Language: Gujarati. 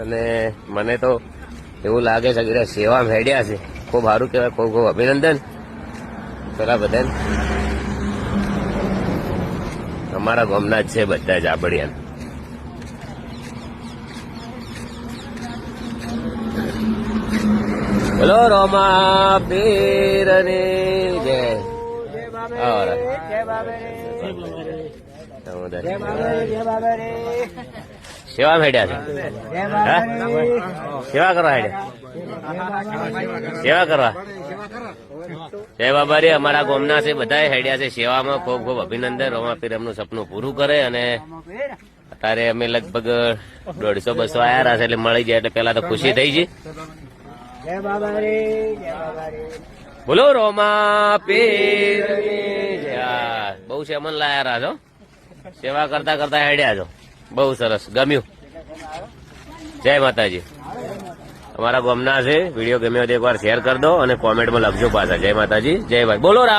અને મને તો એવું લાગે છે કે સેવા હેડ્યા છે. ખૂબ સારું કહેવાય. ખૂબ ખૂબ અભિનંદન પેલા બધા અમારા ગામના જ છે બધા જ આબડિયા. બોલો રોમા પીરની જય. સેવા હેડ્યા છે. સેવા કરવા હેડ્યા. સેવા કરવા જય બાબા રે. અમારા ગામના છે બધા હેડ્યા છે સેવામાં. ખૂબ ખૂબ અભિનંદન. રોમાપીર એમનું સપનું પૂરું કરે. અને અત્યારે અમે લગભગ 150-200 આયા છે એટલે મળી જાય એટલે પેલા તો ખુશી થઈ છે. બોલો રોમાપીર. બહુ સેમન લાયા છો. સેવા કરતા કરતા હેડ્યા છો. બહુ સરસ ગમ્યું. જય માતાજી. અમારા ગામના છે. વિડીયો ગમ્યો તો એકવાર શેર કરી દો અને કોમેન્ટમાં લખજો પાછા. જય માતાજી. જય ભાઈ. બોલો રામ.